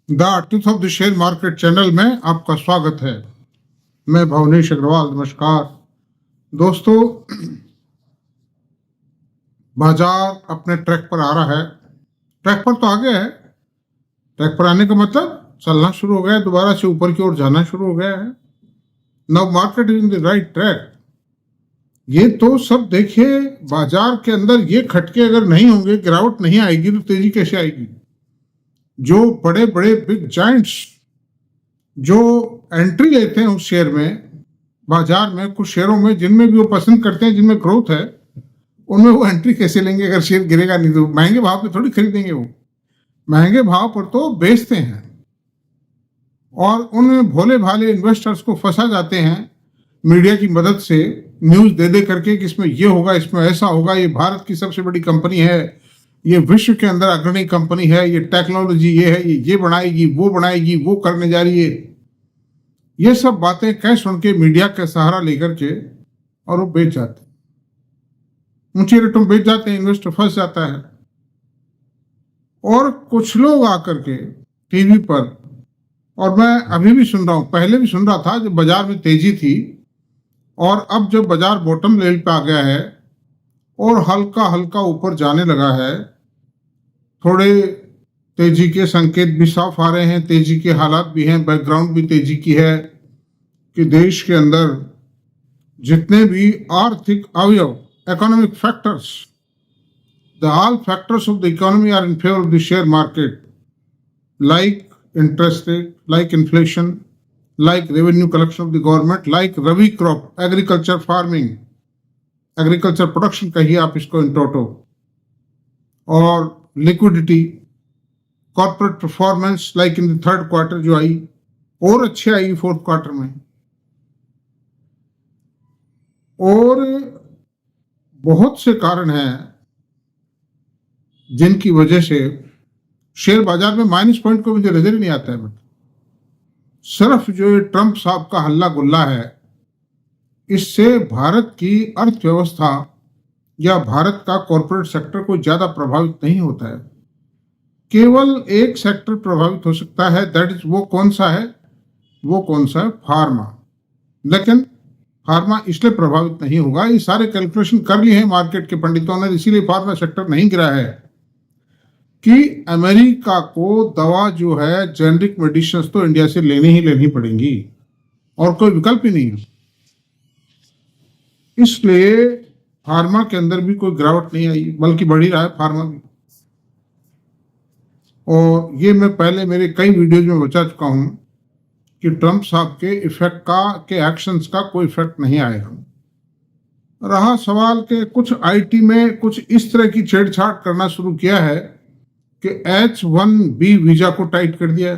The truth of the share market channel में आपका स्वागत है। मैं भवनेश अग्रवाल। नमस्कार दोस्तों, बाजार अपने ट्रैक पर आ रहा है। ट्रैक पर तो आ गया है। ट्रैक पर आने का मतलब चलना शुरू हो गया है, दोबारा से ऊपर की ओर जाना शुरू हो गया है। Now market is in the right track. ये तो सब देखिए, बाजार के अंदर ये खटके अगर नहीं होंगे, गिरावट नहीं आएगी तो तेजी कैसे आएगी। जो बड़े बड़े बिग जाइंट्स जो एंट्री लेते हैं उस शेयर में, बाजार में कुछ शेयरों में जिनमें भी वो पसंद करते हैं, जिनमें ग्रोथ है, उनमें वो एंट्री कैसे लेंगे अगर शेयर गिरेगा नहीं तो? महंगे भाव पे थोड़ी खरीदेंगे। वो महंगे भाव पर तो बेचते हैं और उन भोले भाले इन्वेस्टर्स को फंसा जाते हैं मीडिया की मदद से, न्यूज दे दे करके कि इसमें ये होगा, इसमें ऐसा होगा, ये भारत की सबसे बड़ी कंपनी है, ये विश्व के अंदर अग्रणी कंपनी है, ये टेक्नोलॉजी ये है, ये बनाएगी, वो करने जा रही है। ये सब बातें कह सुन के मीडिया का सहारा लेकर के और वो बेच जाते हैं, ऊंची रेटों में बेच जाते हैं, इन्वेस्टर फंस जाता है। और कुछ लोग आकर के टीवी पर, और मैं अभी भी सुन रहा हूं, पहले भी सुन रहा था जब बाजार में तेजी थी, और अब जब बाजार बॉटम लेवल पे आ गया है और हल्का हल्का ऊपर जाने लगा है, थोड़े तेजी के संकेत भी साफ आ रहे हैं, तेजी के हालात भी हैं, बैकग्राउंड भी तेजी की है कि देश के अंदर जितने भी आर्थिक अवयव, economic factors, the all factors of the economy are in favour of the share market, like interest rate, like inflation, like revenue collection of the government, like rabi crop, agriculture farming, agriculture production कहिए आप इसको in toto, और liquidity, corporate performance like in the third quarter जो आई और अच्छी आई fourth quarter में, और बहुत से कारण हैं जिनकी वजह से शेयर बाजार में माइनस पॉइंट को मुझे नजर ही नहीं आता है। बट सिर्फ जो ये ट्रंप साहब का हल्ला गुल्ला है, इससे भारत की अर्थव्यवस्था या भारत का कॉर्पोरेट सेक्टर को ज्यादा प्रभावित नहीं होता है। केवल एक सेक्टर प्रभावित हो सकता है, दैट इज वो कौन सा है? फार्मा। लेकिन फार्मा इसलिए प्रभावित नहीं होगा, ये सारे कैलकुलेशन कर लिए हैं मार्केट के पंडितों ने, इसीलिए फार्मा सेक्टर नहीं गिरा है कि अमेरिका को दवा जो है, जेनरिक मेडिसिन तो इंडिया से लेनी पड़ेंगी और कोई विकल्प ही नहीं है। इसलिए फार्मा के अंदर भी कोई गिरावट नहीं आई, बल्कि बढ़ ही रहा है फार्मा भी। और ये मैं पहले मेरे कई वीडियोज में बता चुका हूं कि ट्रंप साहब के इफेक्ट के एक्शंस का कोई इफेक्ट नहीं आएगा। रहा सवाल के कुछ आईटी में कुछ इस तरह की छेड़छाड़ करना शुरू किया है कि H1B वीजा को टाइट कर दिया है,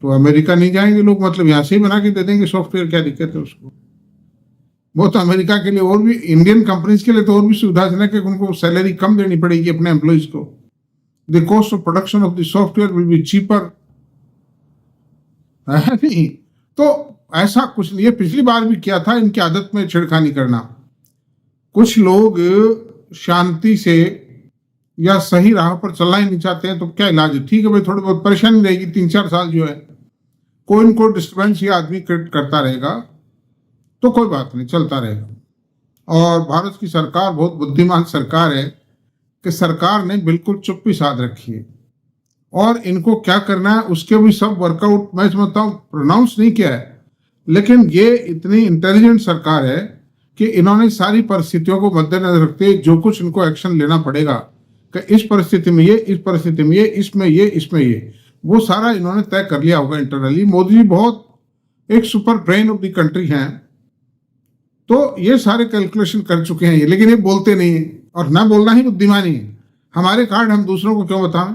तो अमेरिका नहीं जाएंगे लोग, मतलब यहां से ही बना के दे देंगे सॉफ्टवेयर, क्या दिक्कत है उसको? वो तो अमेरिका के लिए और भी, इंडियन कंपनीज के लिए तो और भी सुविधाजनक है, उनको सैलरी कम देनी पड़ेगी अपने एम्प्लॉइज को। The cost of production of the software will be cheaper, है नहीं? तो ऐसा कुछ नहीं है, पिछली बार भी किया था इनकी आदत में छेड़खानी करना। कुछ लोग शांति से या सही राह पर चलना ही नहीं चाहते हैं, तो क्या इलाज है? ठीक है भाई, थोड़ी बहुत परेशानी रहेगी, 3-4 साल जो है कोई न कोई डिस्टर्बेंस ये आदमी क्रिएट करता रहेगा, तो कोई बात नहीं, चलता रहेगा। और भारत की सरकार बहुत बुद्धिमान सरकार है कि सरकार ने बिल्कुल चुप्पी साध रखी है, और इनको क्या करना है उसके भी सब वर्कआउट मैं समझता हूँ प्रोनाउंस नहीं किया है, लेकिन ये इतनी इंटेलिजेंट सरकार है कि इन्होंने सारी परिस्थितियों को मद्देनजर रखते जो कुछ इनको एक्शन लेना पड़ेगा कि इस परिस्थिति में ये, इस परिस्थिति में ये, इसमें ये, वो सारा इन्होंने तय कर लिया होगा इंटरनली। मोदी जी बहुत एक super brain of the country हैं, तो ये सारे कैलकुलेशन कर चुके हैं ये, लेकिन ये बोलते नहीं है, और ना बोलना ही बुद्धिमानी है। हमारे कारण हम दूसरों को क्यों बताएं?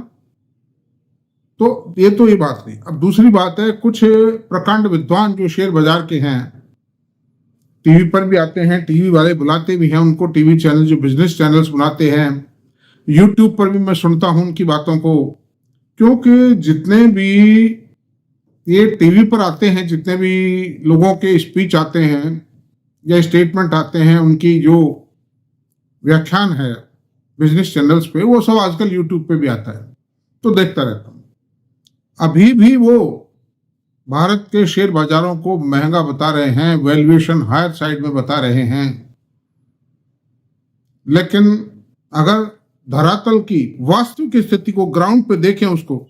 तो ये बात नहीं। अब दूसरी बात है, कुछ प्रकांड विद्वान जो शेयर बाजार के हैं, टीवी पर भी आते हैं, टीवी वाले बुलाते भी हैं उनको, टीवी चैनल जो बिजनेस चैनल्स बुलाते हैं, यूट्यूब पर भी मैं सुनता हूं उनकी बातों को, क्योंकि जितने भी ये टीवी पर आते हैं, जितने भी लोगों के स्पीच आते हैं या स्टेटमेंट आते हैं, उनकी जो व्याख्यान है बिजनेस चैनल्स पे, वो सब आजकल यूट्यूब पे भी आता है, तो देखता रहता हूँ। अभी भी वो भारत के शेयर बाजारों को महंगा बता रहे हैं, वैल्यूएशन हायर साइड में बता रहे हैं। लेकिन अगर धरातल की वास्तविक स्थिति को ग्राउंड पे देखें, उसको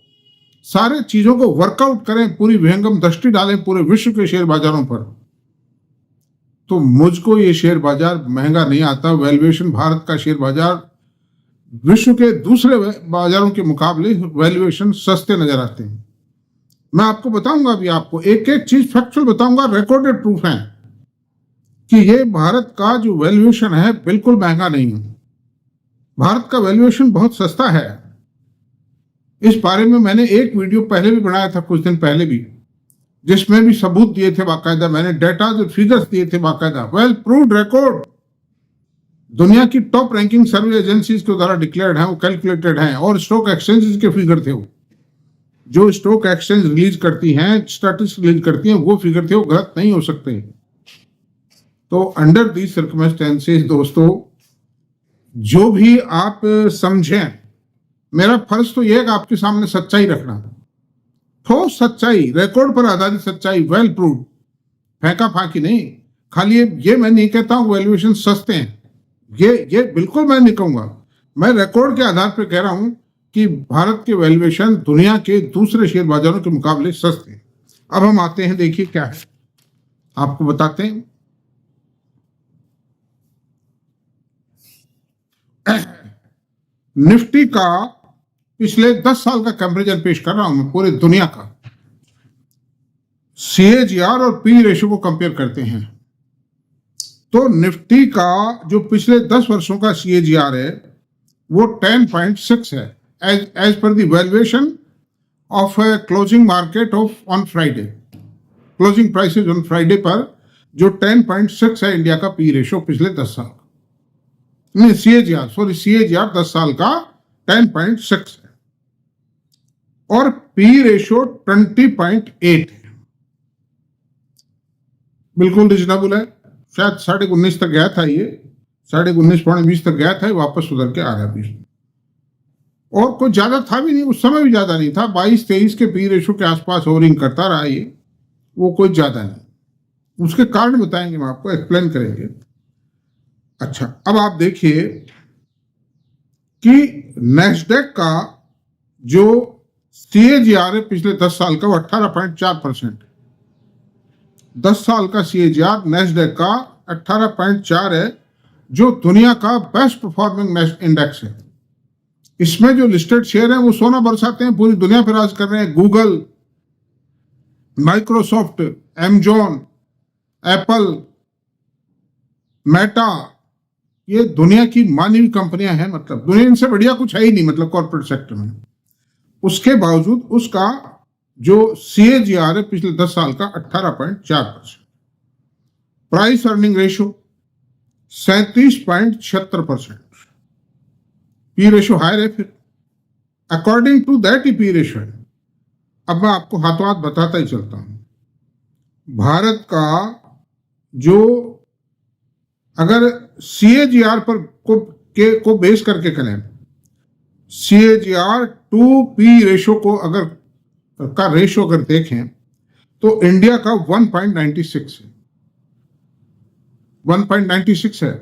सारे चीजों को वर्कआउट करें, पूरी विहंगम दृष्टि डालें पूरे विश्व के शेयर बाजारों पर, तो मुझको ये शेयर बाजार महंगा नहीं आता। वैल्यूएशन भारत का शेयर बाजार विश्व के दूसरे बाजारों के मुकाबले वैल्यूएशन सस्ते नजर आते हैं। मैं आपको बताऊंगा, अभी आपको एक एक चीज फैक्चुअल बताऊंगा, रिकॉर्डेड प्रूफ है कि ये भारत का जो वैल्यूएशन है बिल्कुल महंगा नहीं है। भारत का वैल्यूएशन बहुत सस्ता है। इस बारे में मैंने एक वीडियो पहले भी बनाया था, कुछ दिन पहले भी, जिसमें भी सबूत दिए थे बाकायदा, मैंने डेटा जो फिगर्स दिए थे बाकायदा, वेल प्रूव्ड रिकॉर्ड, दुनिया की टॉप रैंकिंग सर्वे एजेंसीज के द्वारा डिक्लेयर्ड है, वो कैलकुलेटेड हैं, और स्टॉक एक्सचेंजेस के फिगर थे, वो जो स्टॉक एक्सचेंज रिलीज करती हैं, स्टैटिस्टिक्स रिलीज करती हैं, वो फिगर थे, वो गलत नहीं हो सकते। तो अंडर दी सर्कमस्टेंसेस दोस्तों, जो भी आप समझें, मेरा फर्ज तो यह है कि आपके सामने सच्चाई रखना, ठोस सच्चाई, रिकॉर्ड पर आधारित सच्चाई, वेल प्रूव्ड, फेंका फाकी नहीं। खाली ये मैं नहीं कहता हूं वैल्यूएशन सस्ते हैं, ये बिल्कुल मैं नहीं कहूंगा। मैं रिकॉर्ड के आधार पर कह रहा हूं कि भारत के वैल्यूएशन दुनिया के दूसरे शेयर बाजारों के मुकाबले सस्ते हैं। अब हम आते हैं, देखिए क्या है, आपको बताते हैं। निफ्टी का पिछले 10 साल का कंपैरिजन पेश कर रहा हूं मैं, पूरे दुनिया का। CAGR और पी रेशियो को कंपेयर करते हैं, तो निफ्टी का जो पिछले 10 वर्षों का CAGR है वो 10.6 है, as per the valuation of closing market of on Friday, closing prices on Friday पर जो 10.6 है इंडिया का पी रेशियो पिछले 10 साल का, नहीं CAGR 10 साल का 10.6 है, और पी रेशियो 20.8 है, बिल्कुल रिजनेबल है। शायद 19.5 तक गया था, ये 19.5-20 तक गया था, वापस सुधर के आ रहा है 20, और कुछ ज्यादा था भी नहीं, उस समय भी ज्यादा नहीं था, 22-23 के पी रेशियो के आसपास होवरिंग करता रहा ये, वो कुछ ज्यादा नहीं। उसके कारण बताएंगे, हम आपको एक्सप्लेन करेंगे। अच्छा, अब आप देखिए कि नैस्डैक का जो CAGR है पिछले 10 साल का वो 18.4%, 10 साल का CAGR नैस्डैक का 18.4 है, जो दुनिया का बेस्ट परफॉर्मिंग इंडेक्स है। इसमें जो लिस्टेड शेयर हैं वो सोना बरसाते हैं, पूरी दुनिया पर राज कर रहे हैं। Google, Microsoft, Amazon, Apple, Meta, ये दुनिया की मानी हुई कंपनियां हैं, मतलब दुनिया इनसे बढ़िया कुछ है ही नहीं, मतलब कॉर्पोरेट सेक्टर में। उसके बावजूद उसका जो CAGR है पिछले 10 साल का 18.4%, price earning ratio 37.76%, P ratio higher है। फिर अकॉर्डिंग टू दैट ही पी रेशियो है। अब मैं आपको हाथों हाथ बताता ही चलता हूं, भारत का जो अगर CAGR पर को बेस करके करें, CAGR टू पी रेशियो को का रेशियो अगर देखें तो इंडिया का 1.96 है, 1.96 है।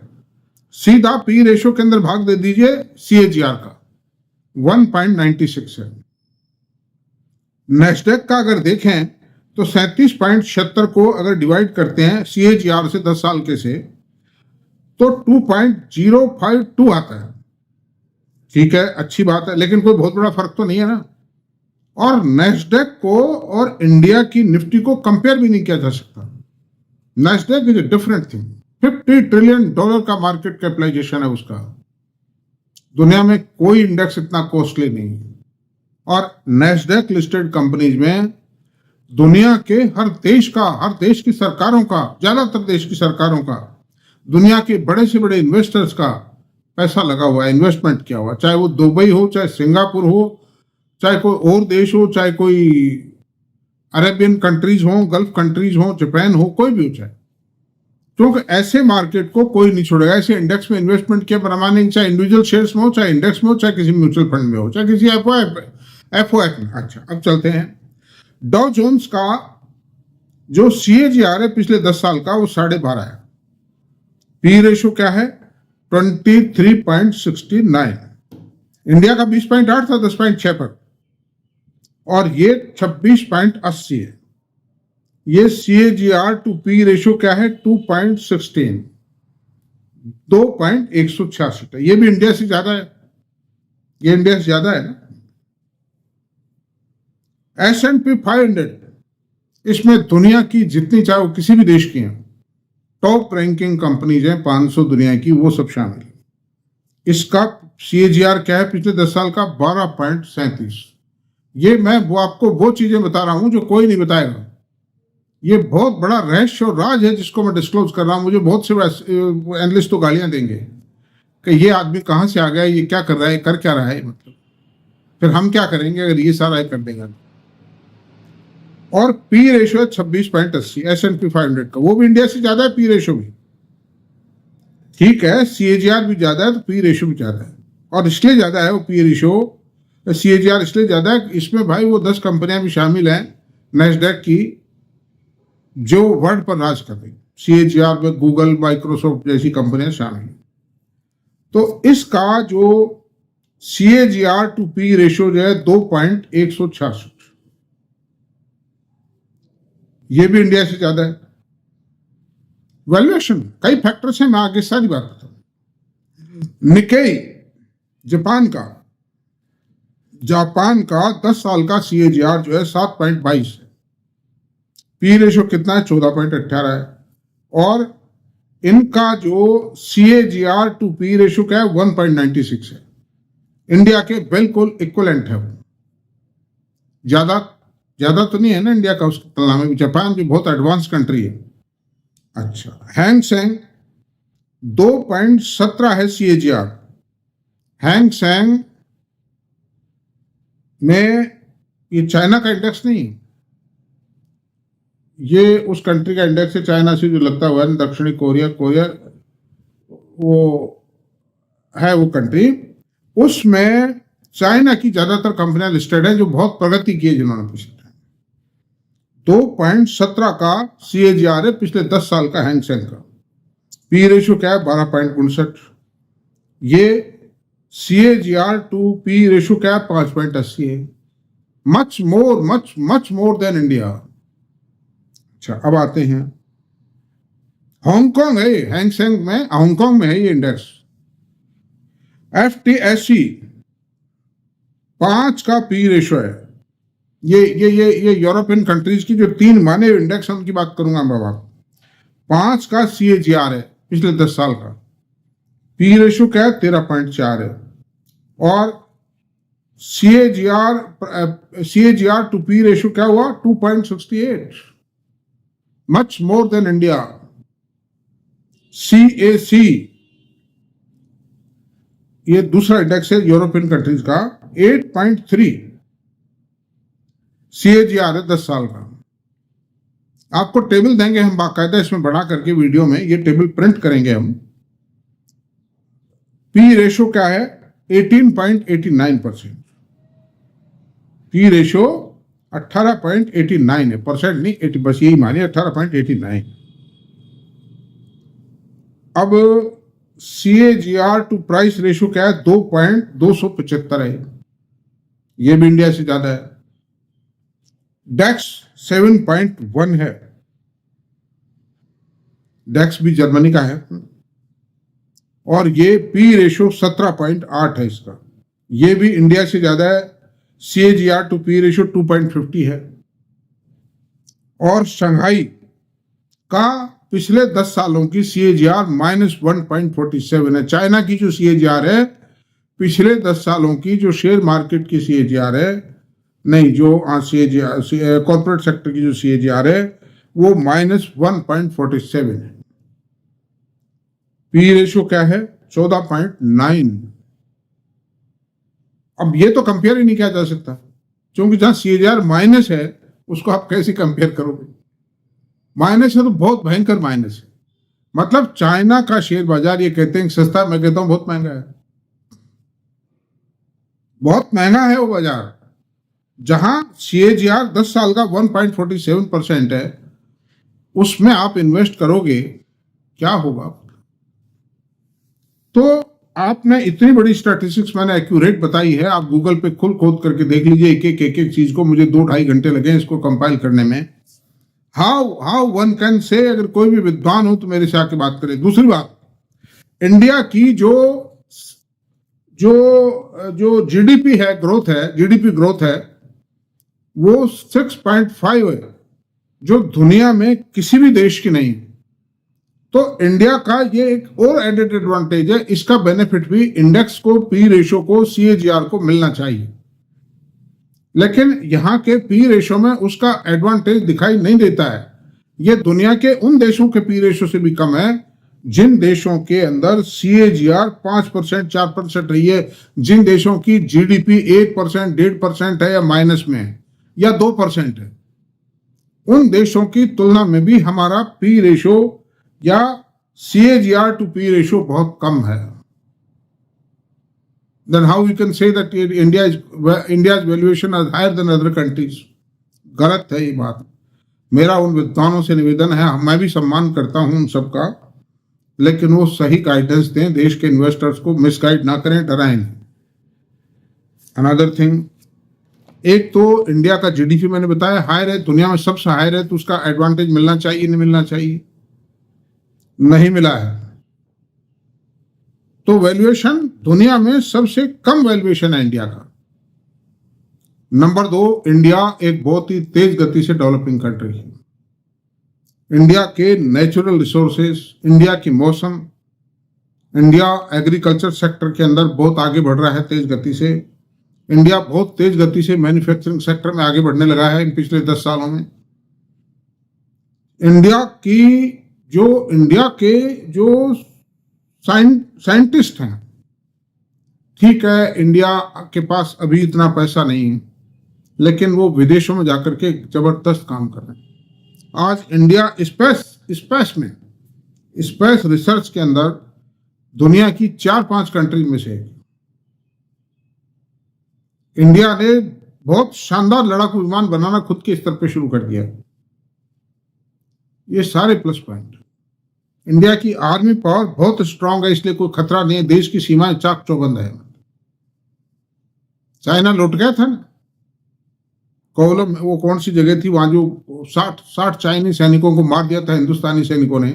सीधा पी रेशियो के अंदर भाग दे दीजिए CAGR का, 1.96 है। नैस्डैक का अगर देखें तो 37.76 को अगर डिवाइड करते हैं CAGR से 10 साल के से, तो 2.052 आता है। ठीक है, अच्छी बात है, लेकिन कोई बहुत बड़ा फर्क तो नहीं है ना। और नैस्डैक को और इंडिया की निफ्टी को कंपेयर भी नहीं किया जा सकता। Nasdaq is a different thing, $50 trillion का मार्केट कैपिटलाइजेशन है उसका। दुनिया में कोई इंडेक्स इतना कॉस्टली नहीं है। और नैस्डैक लिस्टेड कंपनीज में दुनिया के हर देश की सरकारों का, ज्यादातर देश की सरकारों का, दुनिया के बड़े से बड़े इन्वेस्टर्स का पैसा लगा हुआ है, इन्वेस्टमेंट किया हुआ, चाहे वो दुबई हो, चाहे सिंगापुर हो, चाहे कोई और देश हो, चाहे कोई अरेबियन कंट्रीज हो, गल्फ कंट्रीज हो, जापान हो, कोई भी हो, चाहे, क्योंकि ऐसे मार्केट को कोई नहीं छोड़ेगा। ऐसे इंडेक्स में इन्वेस्टमेंट किया बनाने, चाहे इंडिविजुअल शेयर्स में हो, चाहे इंडेक्स में हो, चाहे किसी म्यूचुअल फंड में हो, चाहे किसी FOF में। अच्छा, अब चलते हैं। डॉ जोन्स का जो CAGR है पिछले 10 साल का वो 12.5 है। पी रेशो क्या है? 23.69। इंडिया का 20.8 था 10.6 पर, और ये 26.80 है। ये CAGR टू पी रेशो क्या है? 2.16, 2.166 है। ये भी इंडिया से ज्यादा है, ये इंडिया से ज्यादा है ना। S&P 500, इसमें दुनिया की जितनी, चाहे वो किसी भी देश की हैं, टॉप रैंकिंग कंपनीज हैं 500 दुनिया की, वो सब शामिल है। इसका CAGR क्या है पिछले 10 साल का? 12.37। ये मैं वो आपको वो चीजें बता रहा हूं जो कोई नहीं बताएगा। ये बहुत बड़ा रहस्य और राज है जिसको मैं डिस्क्लोज कर रहा हूं। मुझे बहुत से एनालिस्ट तो गालियां देंगे कि ये आदमी कहां से आ गया, ये क्या कर रहा है, कर क्या रहा है, मतलब फिर हम क्या करेंगे अगर ये सारा कर देगा। और पी रेशो है 26.80 S&P 500 का, वो भी इंडिया से ज्यादा है पी रेशो भी। ठीक है, CAGR भी ज्यादा है तो पी रेशो भी ज्यादा है, और इसलिए ज्यादा है वो पी रेशो, CAGR इसलिए ज्यादा है, इसमें भाई वो 10 कंपनियां भी शामिल हैं नैस्डैक की जो वर्ल्ड पर राज कर रही। CAGR में गूगल, माइक्रोसॉफ्ट जैसी कंपनियां शामिल हैं। तो इसका जो CAGR टू पी रेशो जो है 2.166, ये भी इंडिया से ज्यादा है। वैल्यूएशन कई फैक्टर्स हैं, मैं आगे सारी बात बताऊं। निकेई जापान का 10 साल का CAGR जो है 7.22 है। पी रेशो कितना है? 14.18 है। और इनका जो CAGR टू पी रेशो क्या है? 1.96 है। इंडिया के बिल्कुल इक्वलेंट है वो। ज्यादा तो नहीं है ना इंडिया का उसकी तुलना में भी। जापान भी बहुत एडवांस कंट्री है। अच्छा, हैंग सेंग 2.17 है CAGR। हैंग सेंग में ये चाइना का इंडेक्स नहीं, ये उस कंट्री का इंडेक्स है चाइना से जो लगता हुआ है, दक्षिणी कोरिया वो है वो कंट्री। उसमें चाइना की ज्यादातर कंपनियां लिस्टेड हैं जो बहुत प्रगति की है जिन्होंने पिछले 2.17 का CAGR है पिछले 10 साल का हैंग सेंग का। पी रेशो क्या है? 12.59। ये CAGR टू पी रेशो क्या है? 5.80 है। Much more than India. अच्छा, अब आते हैं हांगकांग है हैंग सेंग में, हांगकांग में है ये इंडेक्स। FTSE 5 का पी रेशो है। ये यूरोपियन कंट्रीज की जो 3 माने इंडेक्स है उनकी बात करूंगा मैं बात। 5 का CAGR है पिछले 10 साल का। पी रेशो क्या है? 13.4 है। और CAGR टू पी रेशो क्या हुआ? 2.68, much more than India. CAC ये दूसरा इंडेक्स है यूरोपियन कंट्रीज का, 8.3 CAGR है 10 साल का। आपको टेबल देंगे हम बाकायदा, इसमें बढ़ा करके वीडियो में ये टेबल प्रिंट करेंगे हम। पी रेशो क्या है? 18.89%। पी रेशो 18.89 है, परसेंट नहीं, 80, बस यही मानिए 18.89। अब CAGR टू प्राइस रेशो क्या है? 2.275 है, ये भी इंडिया से ज्यादा है। डेक्स 7.1 है, डेक्स भी जर्मनी का है। और ये पी रेशो 17.8 है इसका, ये भी इंडिया से ज्यादा है। CAGR टू पी रेशो 2.50 है। और शंघाई का पिछले 10 सालों की CAGR -1.47 है। चाइना की जो CAGR है पिछले 10 सालों की, जो शेयर मार्केट की CAGR है, नहीं, जो कॉर्पोरेट सेक्टर की जो CAGR है वो -1.47 है। पी रेशो क्या है? 14.9। अब ये तो कंपेयर ही नहीं किया जा सकता, क्योंकि जहां CAGR माइनस है उसको आप कैसे कंपेयर करोगे? माइनस है तो बहुत भयंकर माइनस है। मतलब चाइना का शेयर बाजार, ये कहते हैं सस्ता, मैं कहता हूं बहुत महंगा है, बहुत महंगा है वो बाजार। जहां CAGR 10 साल का 1.47% है, उसमें आप इन्वेस्ट करोगे, क्या होगा? तो आपने इतनी बड़ी स्टैटिस्टिक्स मैंने एक्यूरेट बताई है, आप गूगल पे खुद खोद करके देख लीजिए, एक एक चीज को मुझे 2-2.5 घंटे लगे इसको कंपाइल करने में। हाउ वन कैन से, अगर कोई भी विद्वान हो तो मेरे से आके बात करे। दूसरी बात, इंडिया की जो जो जो जीडीपी है, ग्रोथ है, जीडीपी ग्रोथ है, वो 6.5 है, जो दुनिया में किसी भी देश की नहीं। तो इंडिया का ये एक और एडेड एडवांटेज है, इसका बेनिफिट भी इंडेक्स को, पी रेशो को, CAGR को मिलना चाहिए। लेकिन यहां के पी रेशो में उसका एडवांटेज दिखाई नहीं देता है। ये दुनिया के उन देशों के पी रेशो से भी कम है जिन देशों के अंदर CAGR 5%, 4% रही है, जिन देशों की GDP 1%, 1.5% है या माइनस में है या 2% है। उन देशों की तुलना में भी हमारा पी रेशो या CAGR to P रेशो बहुत कम है। Then how we can say that India's valuation is higher than other countries? गलत है ये बात। मेरा उन विद्वानों से निवेदन है, मैं भी सम्मान करता हूं उन सबका, लेकिन वो सही गाइडेंस दें, देश के इन्वेस्टर्स को मिसगाइड ना करें, डराएं नहीं। अनदर थिंग, एक तो इंडिया का GDP मैंने बताया हायर है, दुनिया में सबसे हायर है, तो उसका एडवांटेज मिलना चाहिए, नहीं मिलना चाहिए? नहीं मिला है। तो वैल्यूएशन दुनिया में सबसे कम वैल्यूएशन है इंडिया का। नंबर 2, इंडिया एक बहुत ही तेज गति से डेवलपिंग कंट्री है। इंडिया के नेचुरल रिसोर्सेस, इंडिया की मौसम, इंडिया एग्रीकल्चर सेक्टर के अंदर बहुत आगे बढ़ रहा है तेज गति से। इंडिया बहुत तेज गति से मैन्युफैक्चरिंग सेक्टर में आगे बढ़ने लगा है इन पिछले 10 सालों में। इंडिया के जो साइंटिस्ट हैं, ठीक है, इंडिया के पास अभी इतना पैसा नहीं है, लेकिन वो विदेशों में जाकर के जबरदस्त काम कर रहे हैं। आज इंडिया स्पेस रिसर्च के अंदर दुनिया की 4-5 कंट्री में से है। इंडिया ने बहुत शानदार लड़ाकू विमान बनाना खुद के स्तर पे शुरू कर दिया। ये सारे प्लस पॉइंट। इंडिया की आर्मी पावर बहुत स्ट्रांग है, इसलिए कोई खतरा नहीं है, देश की सीमाएं चाक चौबंद है। चाइना लौट गया था ना कोलम, वो कौन सी जगह थी वहां, जो 60 चाइनीज सैनिकों को मार दिया था हिंदुस्तानी सैनिकों ने।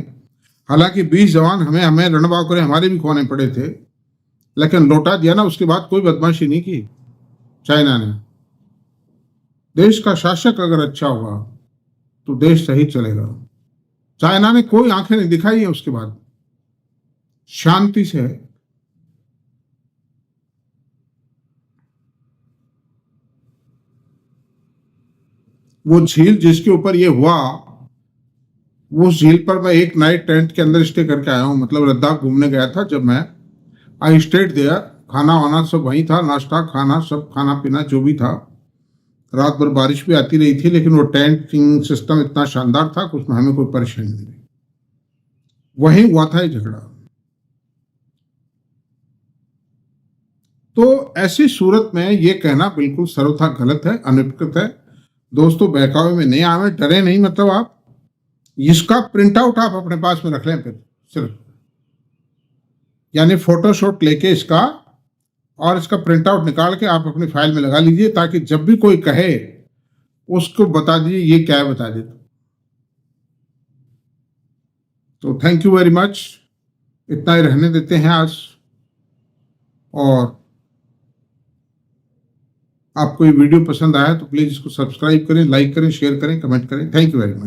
हालांकि 20 जवान हमें रणबांकुरे हमारे भी खोने पड़े थे, लेकिन लौटा दिया ना। उसके बाद कोई बदमाशी नहीं की चाइना ने। देश का शासक अगर अच्छा होगा तो देश सही चलेगा। चाइना ने कोई आंखें नहीं दिखाई है उसके बाद, शांति से है। वो झील जिसके ऊपर ये हुआ, वो झील पर मैं एक नाइट टेंट के अंदर स्टे करके आया हूं। मतलब लद्दाख घूमने गया था जब मैं, आई स्टेड देयर, खाना वाना सब वहीं था, नाश्ता खाना सब, खाना पीना जो भी था। रात भर बारिश भी आती रही थी, लेकिन वो टेंटिंग सिस्टम इतना शानदार था कि उसमें हमें कोई परेशानी नहीं। वहीं हुआ था ये झगड़ा। तो ऐसी सूरत में ये कहना बिल्कुल सर्वथा गलत है, अनुपयुक्त है। दोस्तों, बहकावे में नहीं आवे, डरे नहीं। मतलब आप इसका प्रिंट आउट आप अपने पास में रख लें, फिर सिर्फ यानी फोटोशॉट लेके इसका और इसका प्रिंट आउट निकाल के आप अपनी फाइल में लगा लीजिए, ताकि जब भी कोई कहे उसको बता दीजिए ये क्या है, बता दे। तो थैंक यू वेरी मच, इतना ही रहने देते हैं आज। और आपको ये वीडियो पसंद आया तो प्लीज इसको सब्सक्राइब करें, लाइक करें, शेयर करें, कमेंट करें। Thank you very much.